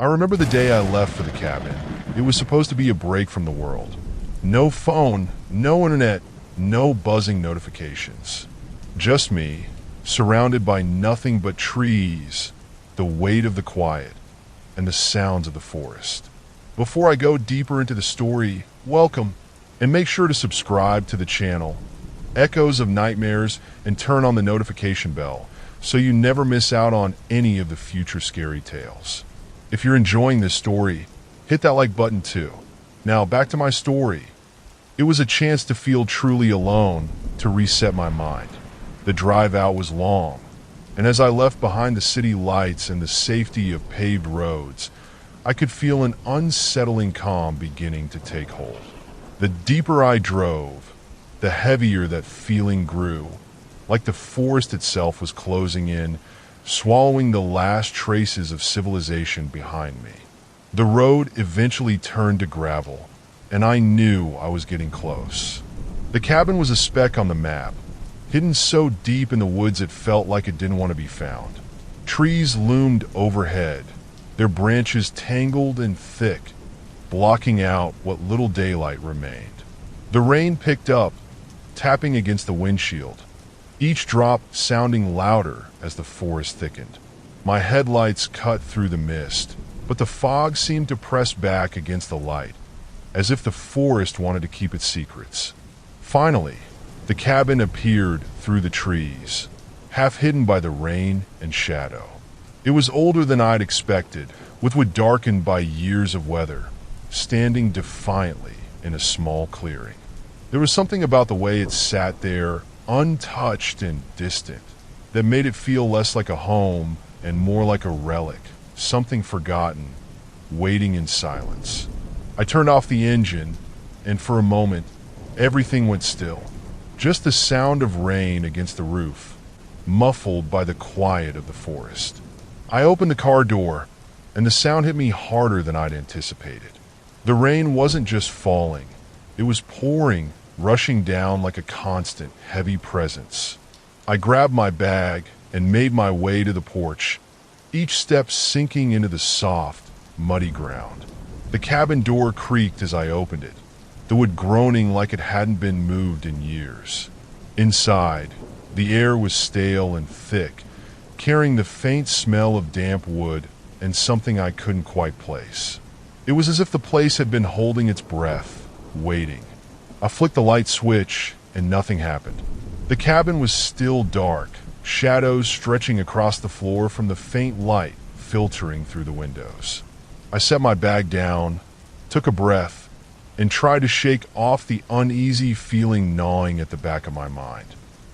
I remember the day I left for the cabin. It was supposed to be a break from the world. No phone, no internet, no buzzing notifications. Just me, surrounded by nothing but trees, the weight of the quiet, and the sounds of the forest. Before I go deeper into the story, welcome, and make sure to subscribe to the channel, Echoes of Nightmares, and turn on the notification bell so you never miss out on any of the future scary tales. If you're enjoying this story, hit that like button too. Now back to my story. It was a chance to feel truly alone, to reset my mind. The drive out was long, and as I left behind the city lights and the safety of paved roads, I could feel an unsettling calm beginning to take hold. The deeper I drove, the heavier that feeling grew, like the forest itself was closing in, swallowing the last traces of civilization behind me. The road eventually turned to gravel, and I knew I was getting close. The cabin was a speck on the map, hidden so deep in the woods it felt like it didn't want to be found. Trees loomed overhead, their branches tangled and thick, blocking out what little daylight remained. The rain picked up, tapping against the windshield, each drop sounding louder as the forest thickened. My headlights cut through the mist, but the fog seemed to press back against the light, as if the forest wanted to keep its secrets. Finally, the cabin appeared through the trees, half hidden by the rain and shadow. It was older than I'd expected, with wood darkened by years of weather, standing defiantly in a small clearing. There was something about the way it sat there, untouched and distant, that made it feel less like a home and more like a relic, something forgotten, waiting in silence. I turned off the engine, and for a moment, everything went still. Just the sound of rain against the roof, muffled by the quiet of the forest. I opened the car door, and the sound hit me harder than I'd anticipated. The rain wasn't just falling, it was pouring, rushing down like a constant, heavy presence. I grabbed my bag and made my way to the porch, each step sinking into the soft, muddy ground. The cabin door creaked as I opened it, the wood groaning like it hadn't been moved in years. Inside, the air was stale and thick, carrying the faint smell of damp wood and something I couldn't quite place. It was as if the place had been holding its breath, waiting. I flicked the light switch, and nothing happened. The cabin was still dark, shadows stretching across the floor from the faint light filtering through the windows. I set my bag down, took a breath, and tried to shake off the uneasy feeling gnawing at the back of my mind.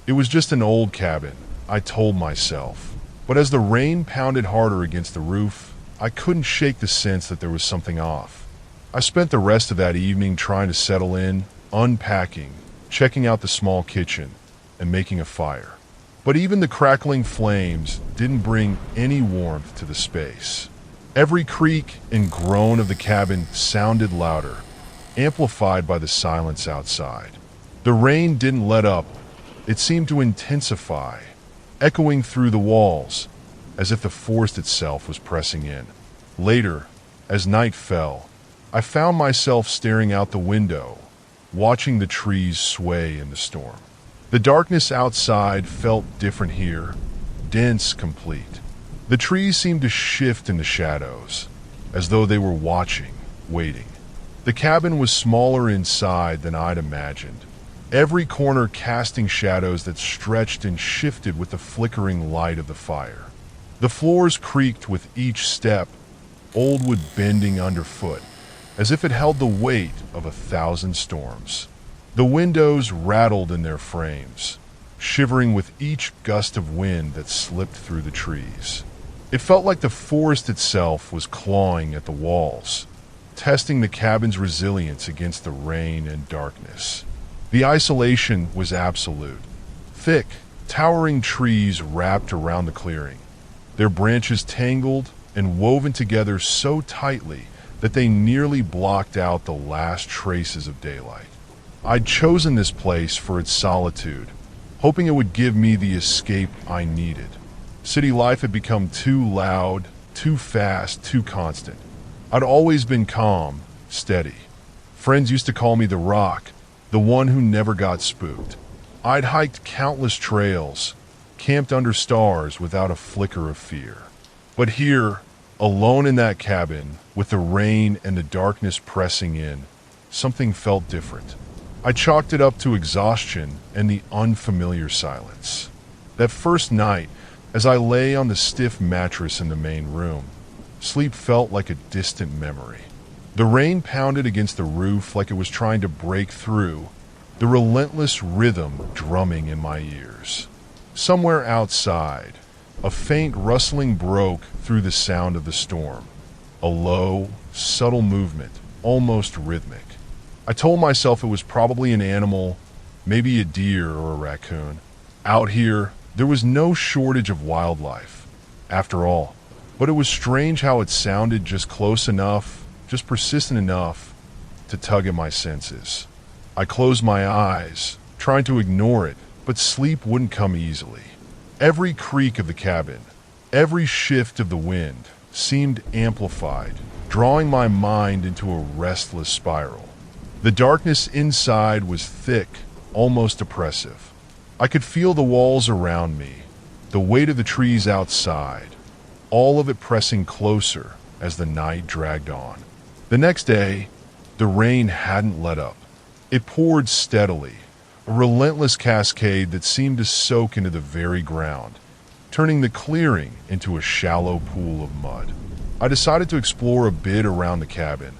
It was just an old cabin, I told myself, but as the rain pounded harder against the roof, I couldn't shake the sense that there was something off. I spent the rest of that evening trying to settle in, unpacking, checking out the small kitchen, and making a fire. But even the crackling flames didn't bring any warmth to the space. Every creak and groan of the cabin sounded louder, amplified by the silence outside. The rain didn't let up. It seemed to intensify, echoing through the walls, as if the forest itself was pressing in. Later, as night fell, I found myself staring out the window, watching the trees sway in the storm. The darkness outside felt different here, dense, complete. The trees seemed to shift into shadows, as though they were watching, waiting. The cabin was smaller inside than I'd imagined, every corner casting shadows that stretched and shifted with the flickering light of the fire. The floors creaked with each step, old wood bending underfoot, as if it held the weight of 1,000 storms. The windows rattled in their frames, shivering with each gust of wind that slipped through the trees. It felt like the forest itself was clawing at the walls, testing the cabin's resilience against the rain and darkness. The isolation was absolute. Thick, towering trees wrapped around the clearing, their branches tangled and woven together so tightly that they nearly blocked out the last traces of daylight. I'd chosen this place for its solitude, hoping it would give me the escape I needed. City life had become too loud, too fast, too constant. I'd always been calm, steady. Friends used to call me the Rock, the one who never got spooked. I'd hiked countless trails, camped under stars without a flicker of fear. But here, alone in that cabin, with the rain and the darkness pressing in, something felt different. I chalked it up to exhaustion and the unfamiliar silence. That first night, as I lay on the stiff mattress in the main room, sleep felt like a distant memory. The rain pounded against the roof like it was trying to break through, the relentless rhythm drumming in my ears. Somewhere outside, a faint rustling broke through the sound of the storm. A low, subtle movement, almost rhythmic. I told myself it was probably an animal, maybe a deer or a raccoon. Out here, there was no shortage of wildlife, after all. But it was strange how it sounded just close enough, just persistent enough, to tug at my senses. I closed my eyes, trying to ignore it, but sleep wouldn't come easily. Every creak of the cabin, every shift of the wind, seemed amplified, drawing my mind into a restless spiral. The darkness inside was thick, almost oppressive. I could feel the walls around me, the weight of the trees outside, all of it pressing closer as the night dragged on. The next day, the rain hadn't let up. It poured steadily, a relentless cascade that seemed to soak into the very ground, turning the clearing into a shallow pool of mud. I decided to explore a bit around the cabin,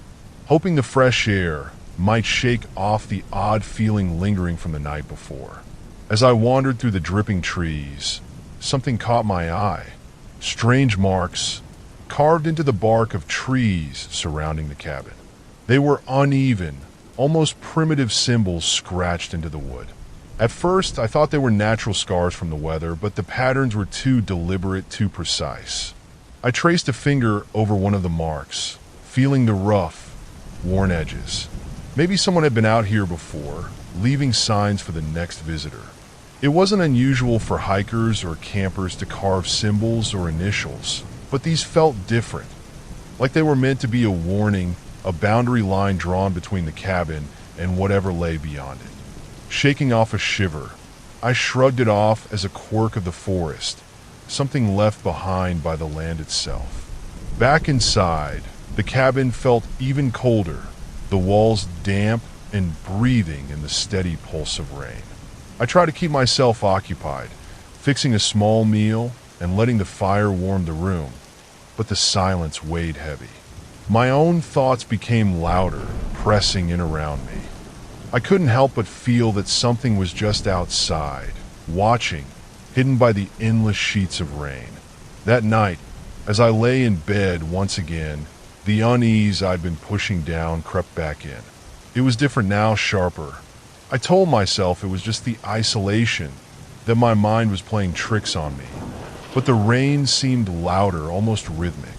hoping the fresh air might shake off the odd feeling lingering from the night before. As I wandered through the dripping trees, something caught my eye. Strange marks carved into the bark of trees surrounding the cabin. They were uneven, almost primitive symbols scratched into the wood. At first, I thought they were natural scars from the weather, but the patterns were too deliberate, too precise. I traced a finger over one of the marks, feeling the rough, worn edges. Maybe someone had been out here before, leaving signs for the next visitor. It wasn't unusual for hikers or campers to carve symbols or initials, but these felt different, like they were meant to be a warning, a boundary line drawn between the cabin and whatever lay beyond it. Shaking off a shiver, I shrugged it off as a quirk of the forest, something left behind by the land itself. Back inside, the cabin felt even colder, the walls damp and breathing in the steady pulse of rain. I tried to keep myself occupied, fixing a small meal and letting the fire warm the room, but the silence weighed heavy. My own thoughts became louder, pressing in around me. I couldn't help but feel that something was just outside, watching, hidden by the endless sheets of rain. That night, as I lay in bed once again, the unease I'd been pushing down crept back in. It was different now, sharper. I told myself it was just the isolation, that my mind was playing tricks on me. But the rain seemed louder, almost rhythmic.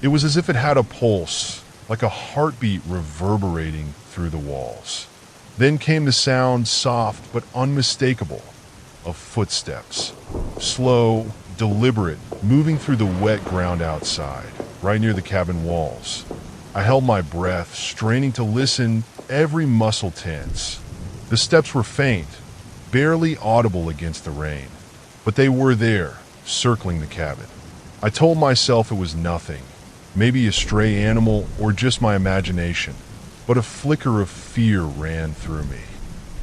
It was as if it had a pulse, like a heartbeat reverberating through the walls. Then came the sound, soft but unmistakable, of footsteps. Slow, deliberate, moving through the wet ground outside, right near the cabin walls. I held my breath, straining to listen, every muscle tense. The steps were faint, barely audible against the rain, but they were there, circling the cabin. I told myself it was nothing, maybe a stray animal or just my imagination, but a flicker of fear ran through me.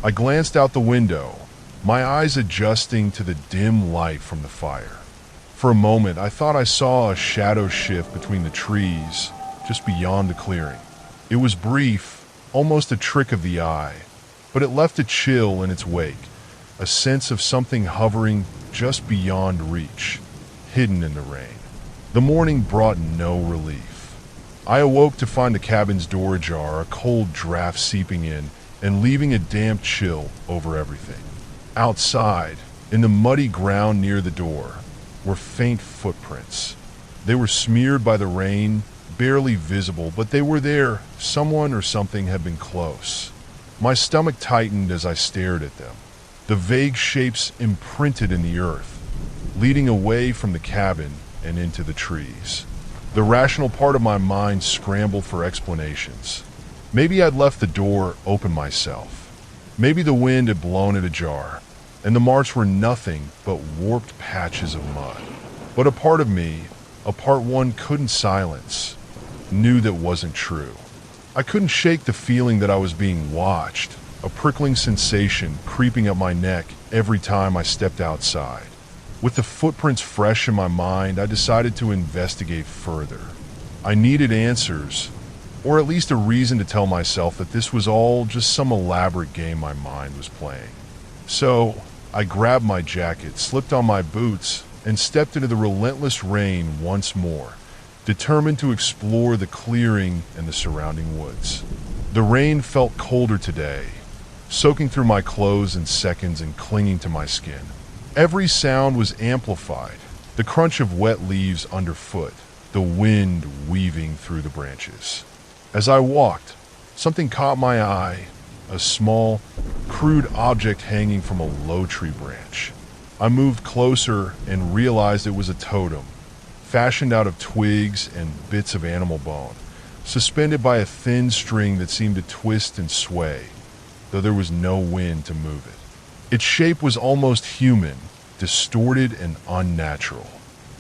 I glanced out the window, my eyes adjusting to the dim light from the fire. For a moment, I thought I saw a shadow shift between the trees, just beyond the clearing. It was brief, almost a trick of the eye, but it left a chill in its wake, a sense of something hovering just beyond reach, hidden in the rain. The morning brought no relief. I awoke to find the cabin's door ajar, a cold draft seeping in and leaving a damp chill over everything. Outside, in the muddy ground near the door, were faint footprints. They were smeared by the rain, barely visible, but they were there. Someone or something had been close. My stomach tightened as I stared at them. The vague shapes imprinted in the earth, leading away from the cabin and into the trees. The rational part of my mind scrambled for explanations. Maybe I'd left the door open myself. Maybe the wind had blown it ajar, and the marks were nothing but warped patches of mud. But a part of me, a part one couldn't silence, knew that wasn't true. I couldn't shake the feeling that I was being watched, a prickling sensation creeping up my neck every time I stepped outside. With the footprints fresh in my mind, I decided to investigate further. I needed answers, or at least a reason to tell myself that this was all just some elaborate game my mind was playing. So, I grabbed my jacket, slipped on my boots, and stepped into the relentless rain once more, determined to explore the clearing and the surrounding woods. The rain felt colder today, soaking through my clothes in seconds and clinging to my skin. Every sound was amplified, the crunch of wet leaves underfoot, the wind weaving through the branches. As I walked, something caught my eye, a small, crude object hanging from a low tree branch. I moved closer and realized it was a totem, fashioned out of twigs and bits of animal bone, suspended by a thin string that seemed to twist and sway, though there was no wind to move it. Its shape was almost human, distorted and unnatural.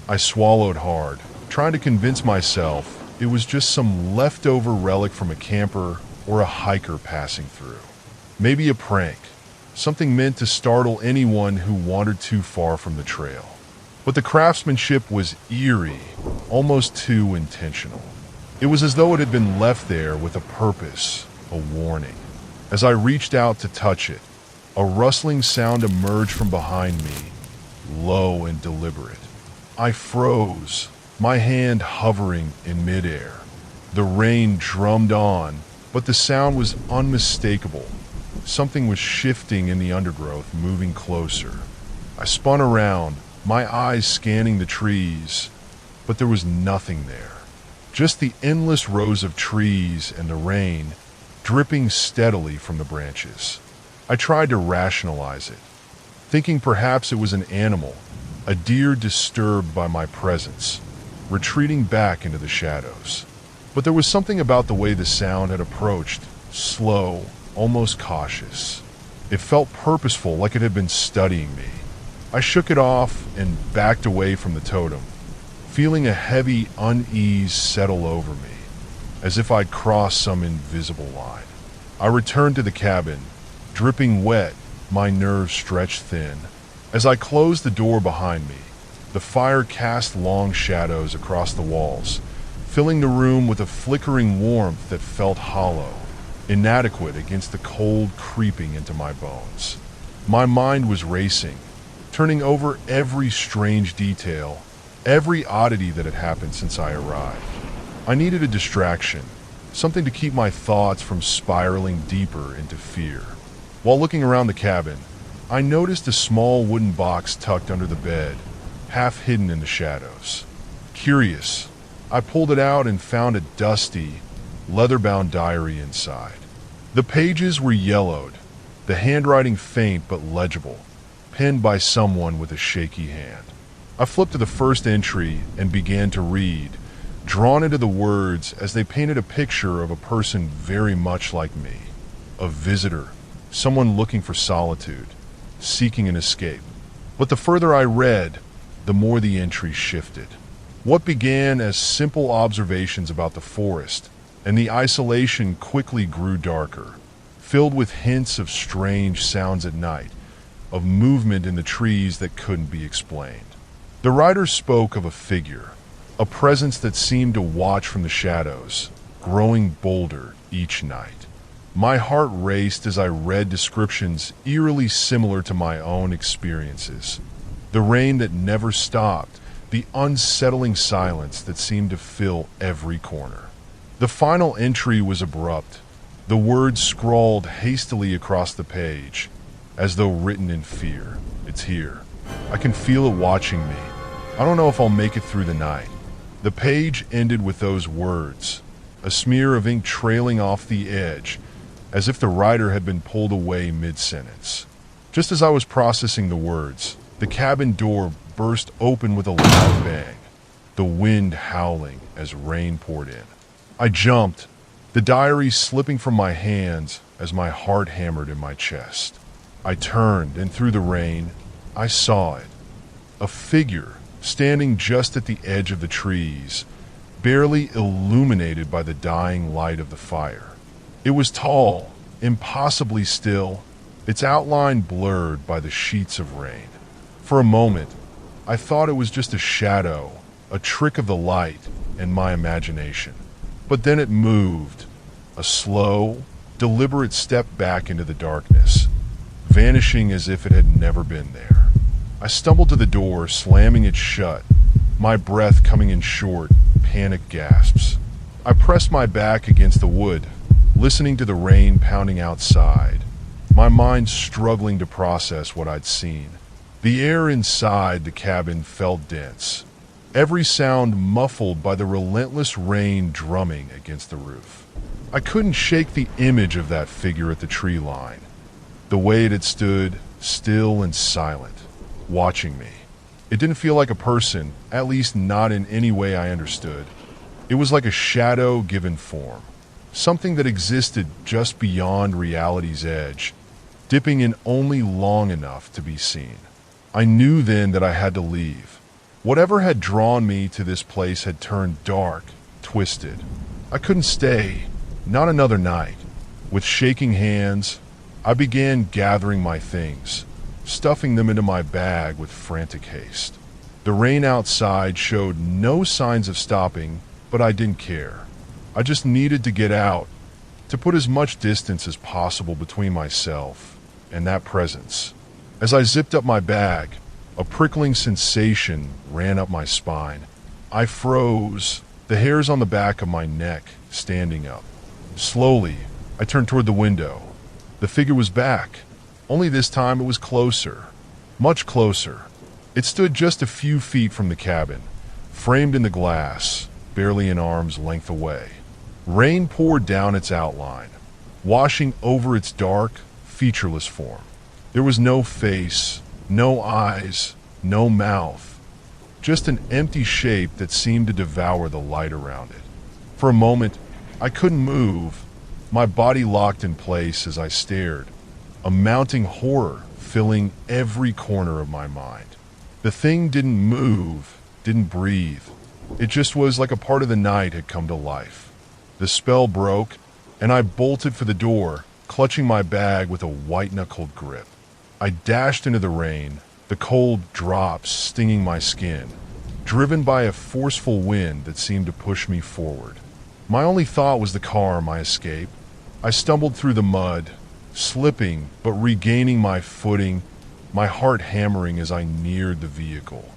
I swallowed hard, trying to convince myself it was just some leftover relic from a camper or a hiker passing through. Maybe a prank, something meant to startle anyone who wandered too far from the trail. But the craftsmanship was eerie, almost too intentional. It was as though it had been left there with a purpose, a warning. As I reached out to touch it, a rustling sound emerged from behind me, low and deliberate. I froze, my hand hovering in midair. The rain drummed on, but the sound was unmistakable. Something was shifting in the undergrowth, moving closer. I spun around, my eyes scanning the trees, but there was nothing there. Just the endless rows of trees and the rain dripping steadily from the branches. I tried to rationalize it, thinking perhaps it was an animal, a deer disturbed by my presence, retreating back into the shadows. But there was something about the way the sound had approached, slow, almost cautious. It felt purposeful, like it had been studying me. I shook it off and backed away from the totem, feeling a heavy unease settle over me, as if I'd crossed some invisible line. I returned to the cabin, dripping wet, my nerves stretched thin. As I closed the door behind me, the fire cast long shadows across the walls, filling the room with a flickering warmth that felt hollow, inadequate against the cold creeping into my bones. My mind was racing, turning over every strange detail, every oddity that had happened since I arrived. I needed a distraction, something to keep my thoughts from spiraling deeper into fear. While looking around the cabin, I noticed a small wooden box tucked under the bed, half hidden in the shadows. Curious, I pulled it out and found a dusty, leather-bound diary inside. The pages were yellowed, the handwriting faint but legible, penned by someone with a shaky hand. I flipped to the first entry and began to read, drawn into the words as they painted a picture of a person very much like me. A visitor, someone looking for solitude, seeking an escape. But the further I read, the more the entries shifted. What began as simple observations about the forest and the isolation quickly grew darker, filled with hints of strange sounds at night, of movement in the trees that couldn't be explained. The writer spoke of a figure, a presence that seemed to watch from the shadows, growing bolder each night. My heart raced as I read descriptions eerily similar to my own experiences. The rain that never stopped, the unsettling silence that seemed to fill every corner. The final entry was abrupt, the words scrawled hastily across the page, as though written in fear. It's here. I can feel it watching me. I don't know if I'll make it through the night. The page ended with those words, a smear of ink trailing off the edge, as if the writer had been pulled away mid-sentence. Just as I was processing the words, the cabin door burst open with a loud bang. the wind howling as rain poured in. I jumped, the diary slipping from my hands as my heart hammered in my chest. I turned, and through the rain, I saw it. A figure standing just at the edge of the trees, barely illuminated by the dying light of the fire. It was tall, impossibly still, its outline blurred by the sheets of rain. For a moment, I thought it was just a shadow, a trick of the light and my imagination. But then it moved, a slow, deliberate step back into the darkness, vanishing as if it had never been there. I stumbled to the door, slamming it shut, my breath coming in short, panicked gasps. I pressed my back against the wood, listening to the rain pounding outside, my mind struggling to process what I'd seen. The air inside the cabin felt dense, every sound muffled by the relentless rain drumming against the roof. I couldn't shake the image of that figure at the tree line, the way it had stood, still and silent, watching me. It didn't feel like a person, at least not in any way I understood. It was like a shadow given form, something that existed just beyond reality's edge, dipping in only long enough to be seen. I knew then that I had to leave. Whatever had drawn me to this place had turned dark, twisted. I couldn't stay, not another night. With shaking hands, I began gathering my things, stuffing them into my bag with frantic haste. The rain outside showed no signs of stopping, but I didn't care. I just needed to get out, to put as much distance as possible between myself and that presence. As I zipped up my bag, a prickling sensation ran up my spine. I froze, the hairs on the back of my neck standing up. Slowly, I turned toward the window. The figure was back, only this time it was closer, much closer. It stood just a few feet from the cabin, framed in the glass, barely an arm's length away. Rain poured down its outline, washing over its dark, featureless form. There was no face, no eyes, no mouth, just an empty shape that seemed to devour the light around it. For a moment, I couldn't move, my body locked in place as I stared, a mounting horror filling every corner of my mind. The thing didn't move, didn't breathe. It just was like a part of the night had come to life. The spell broke, and I bolted for the door, clutching my bag with a white-knuckled grip. I dashed into the rain, the cold drops stinging my skin, driven by a forceful wind that seemed to push me forward. My only thought was the car, my escape. I stumbled through the mud, slipping but regaining my footing, my heart hammering as I neared the vehicle.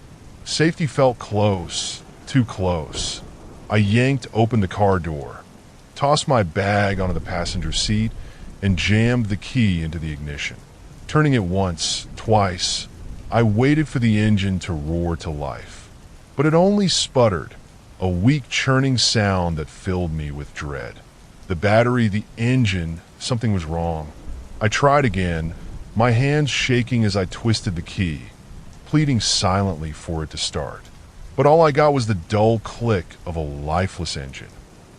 Safety felt close, too close. I yanked open the car door, tossed my bag onto the passenger seat, and jammed the key into the ignition. Turning it once, twice, I waited for the engine to roar to life. But it only sputtered, a weak churning sound that filled me with dread. The battery, the engine, something was wrong. I tried again, my hands shaking as I twisted the key, pleading silently for it to start. But all I got was the dull click of a lifeless engine.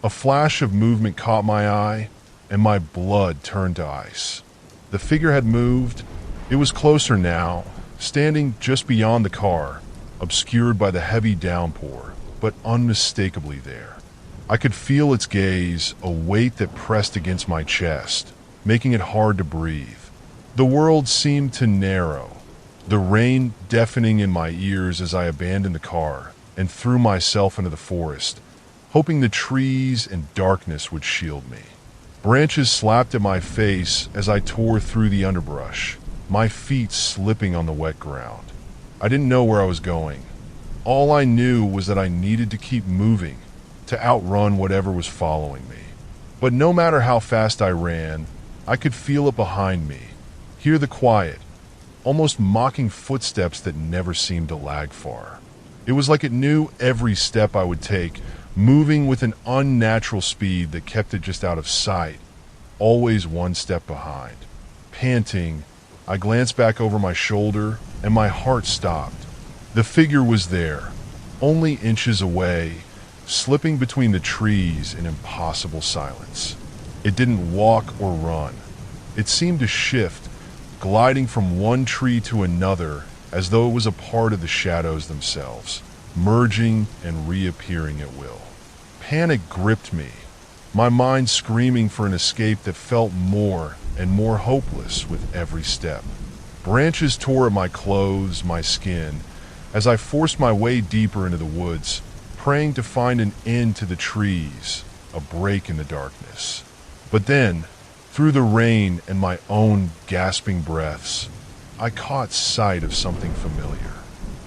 A flash of movement caught my eye, and my blood turned to ice. The figure had moved. It was closer now, standing just beyond the car, obscured by the heavy downpour, but unmistakably there. I could feel its gaze, a weight that pressed against my chest, making it hard to breathe. The world seemed to narrow, the rain deafening in my ears as I abandoned the car and threw myself into the forest, hoping the trees and darkness would shield me. Branches slapped at my face as I tore through the underbrush, my feet slipping on the wet ground. I didn't know where I was going. All I knew was that I needed to keep moving, to outrun whatever was following me. But no matter how fast I ran, I could feel it behind me, hear the quiet, almost mocking footsteps that never seemed to lag far. It was like it knew every step I would take, moving with an unnatural speed that kept it just out of sight, always one step behind. Panting, I glanced back over my shoulder, and my heart stopped. The figure was there, only inches away, slipping between the trees in impossible silence. It didn't walk or run. It seemed to shift, gliding from one tree to another as though it was a part of the shadows themselves, merging and reappearing at will. Panic gripped me, my mind screaming for an escape that felt more and more hopeless with every step. Branches tore at my clothes, my skin, as I forced my way deeper into the woods, praying to find an end to the trees, a break in the darkness. But then, through the rain and my own gasping breaths, I caught sight of something familiar.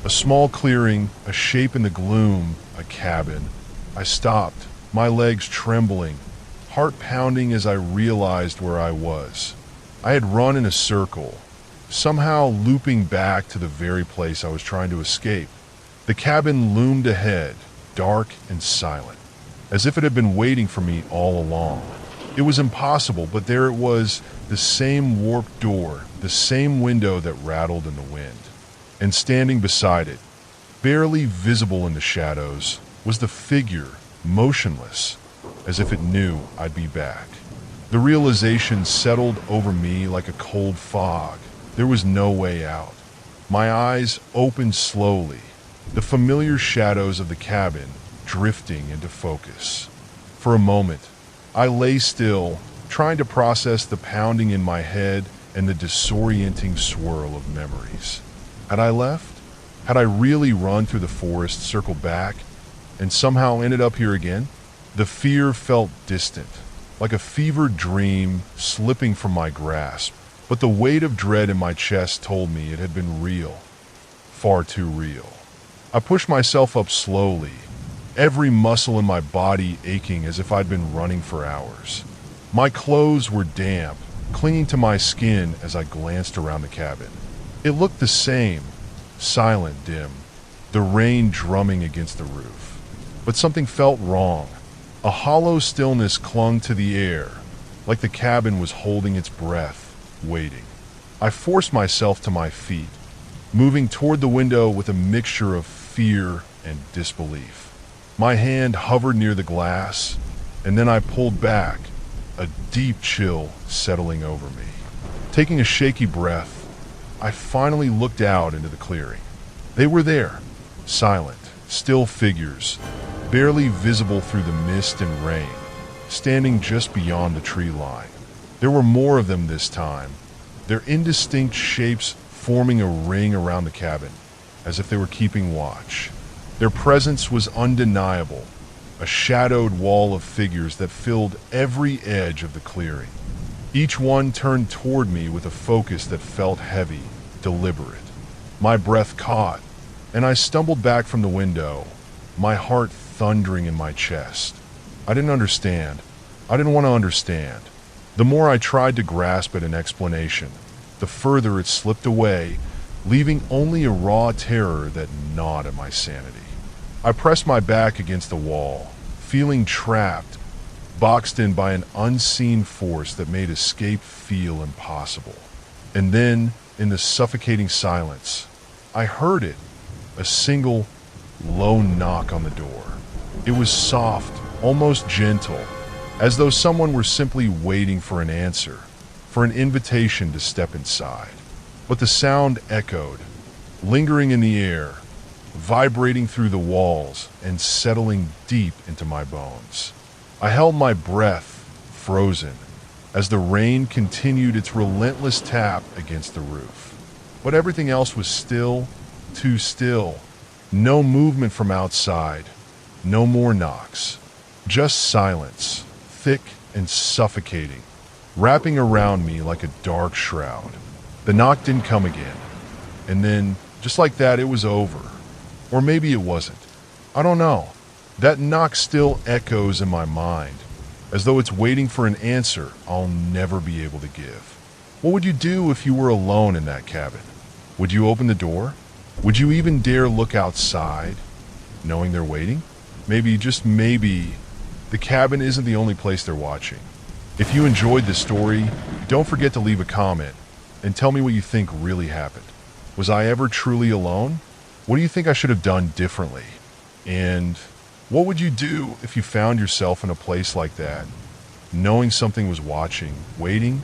A small clearing, a shape in the gloom, a cabin. I stopped, my legs trembling, heart pounding as I realized where I was. I had run in a circle, somehow looping back to the very place I was trying to escape. The cabin loomed ahead, dark and silent, as if it had been waiting for me all along. It was impossible, but there it was, the same warped door, the same window that rattled in the wind. And standing beside it, barely visible in the shadows, was the figure, motionless, as if it knew I'd be back. The realization settled over me like a cold fog. There was no way out. My eyes opened slowly, the familiar shadows of the cabin drifting into focus. For a moment, I lay still, trying to process the pounding in my head and the disorienting swirl of memories. Had I left? Had I really run through the forest, circled back, and somehow ended up here again? The fear felt distant, like a fevered dream slipping from my grasp, but the weight of dread in my chest told me it had been real, far too real. I pushed myself up slowly, every muscle in my body aching as if I'd been running for hours. My clothes were damp, clinging to my skin as I glanced around the cabin. It looked the same, silent, dim, the rain drumming against the roof. But something felt wrong. A hollow stillness clung to the air, like the cabin was holding its breath, waiting. I forced myself to my feet, moving toward the window with a mixture of fear and disbelief. My hand hovered near the glass, and then I pulled back, a deep chill settling over me. Taking a shaky breath, I finally looked out into the clearing. They were there, silent, still figures, barely visible through the mist and rain, standing just beyond the tree line. There were more of them this time, their indistinct shapes forming a ring around the cabin, as if they were keeping watch. Their presence was undeniable, a shadowed wall of figures that filled every edge of the clearing. Each one turned toward me with a focus that felt heavy, deliberate. My breath caught, and I stumbled back from the window, my heart thundering in my chest. I didn't understand. I didn't want to understand. The more I tried to grasp at an explanation, the further it slipped away, leaving only a raw terror that gnawed at my sanity. I pressed my back against the wall, feeling trapped, boxed in by an unseen force that made escape feel impossible. And then, in the suffocating silence, I heard it, a single, low knock on the door. It was soft, almost gentle, as though someone were simply waiting for an answer, for an invitation to step inside. But the sound echoed, lingering in the air, vibrating through the walls and settling deep into my bones. I held my breath, frozen, as the rain continued its relentless tap against the roof. But everything else was still, too still. No movement from outside, no more knocks. Just silence, thick and suffocating, wrapping around me like a dark shroud. The knock didn't come again. And then, just like that, it was over. Or maybe it wasn't. I don't know. That knock still echoes in my mind, as though it's waiting for an answer I'll never be able to give. What would you do if you were alone in that cabin? Would you open the door? Would you even dare look outside, knowing they're waiting? Maybe, just maybe, the cabin isn't the only place they're watching. If you enjoyed this story, don't forget to leave a comment and tell me what you think really happened. Was I ever truly alone? What do you think I should have done differently? And what would you do if you found yourself in a place like that, knowing something was watching, waiting,